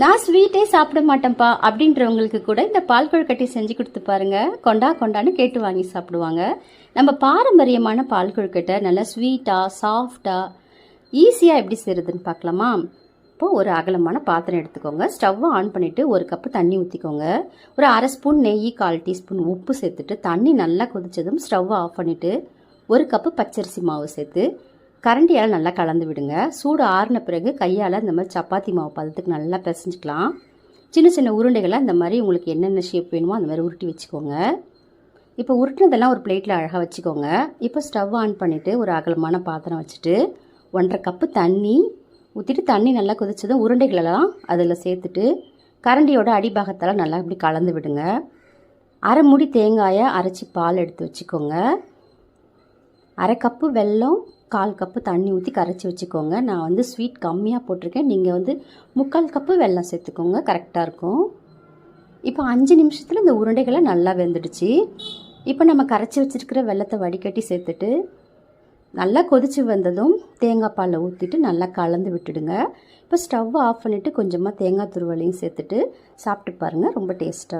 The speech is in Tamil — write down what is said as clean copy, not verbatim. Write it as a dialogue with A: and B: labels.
A: நான் ஸ்வீட்டே சாப்பிட மாட்டேன்ப்பா அப்படின்றவங்களுக்கு கூட இந்த பால் கொழுக்கட்டை செஞ்சு கொடுத்து பாருங்க. கொண்டான்னு கேட்டு வாங்கி சாப்பிடுவாங்க. நம்ம பாரம்பரியமான பால் கொழுக்கட்டை நல்லா ஸ்வீட்டாக சாஃப்டாக ஈஸியாக எப்படி செய்கிறதுன்னு பார்க்கலாமா? இப்போது ஒரு அகலமான பாத்திரம் எடுத்துக்கோங்க. ஸ்டவ்வை ஆன் பண்ணிவிட்டு ஒரு கப்பு தண்ணி ஊற்றிக்கோங்க. ஒரு அரை ஸ்பூன் நெய், 1/4 டீஸ்பூன் உப்பு சேர்த்துட்டு தண்ணி நல்லா கொதிச்சதும் ஸ்டவ்வை ஆஃப் பண்ணிவிட்டு ஒரு கப்பு பச்சரிசி மாவு சேர்த்து கரண்டியால் நல்லா கலந்து விடுங்க. சூடு ஆறின பிறகு கையால் இந்த மாதிரி சப்பாத்தி மாவு பதத்துக்கு நல்லா பிசைஞ்சிக்கலாம். சின்ன சின்ன உருண்டைகளாக இந்த மாதிரி உங்களுக்கு என்னென்ன ஷேப் வேணுமோ அந்த மாதிரி உருட்டி வச்சுக்கோங்க. இப்போ உருட்டினதெல்லாம் ஒரு பிளேட்டில் அழகாக வச்சுக்கோங்க. இப்போ ஸ்டவ் ஆன் பண்ணிவிட்டு ஒரு அகலமான பாத்திரம் வச்சுட்டு 1/2 கப்பு தண்ணி ஊற்றிட்டு தண்ணி நல்லா கொதிச்சதும் உருண்டைகளெல்லாம் அதில் சேர்த்துட்டு கரண்டியோட அடிபாகத்தால் நல்லா இப்படி கலந்து விடுங்க. அரை மூடி தேங்காயை அரைச்சி பால் எடுத்து வச்சுக்கோங்க. அரை கப்பு வெல்லம், 1/4 கப்பு தண்ணி ஊற்றி கரைச்சி வச்சுக்கோங்க. நான் ஸ்வீட் கம்மியாக போட்டிருக்கேன். நீங்கள் 3/4 கப்பு வெல்லம் சேர்த்துக்கோங்க, கரெக்டாக இருக்கும். இப்போ 5 நிமிஷத்தில் இந்த உருண்டைகளை நல்லா வெந்துடுச்சு. இப்போ நம்ம கரைச்சி வச்சுருக்கிற வெல்லத்தை வடிகட்டி சேர்த்துட்டு நல்லா கொதித்து வந்ததும் தேங்காய் பாலில் ஊற்றிட்டு நல்லா கலந்து விட்டுடுங்க. இப்போ ஸ்டவ் ஆஃப் பண்ணிவிட்டு கொஞ்சமாக தேங்காய் துருவலையும் சேர்த்துட்டு சாப்பிட்டு பாருங்கள். ரொம்ப டேஸ்ட்டாக இருக்கும்.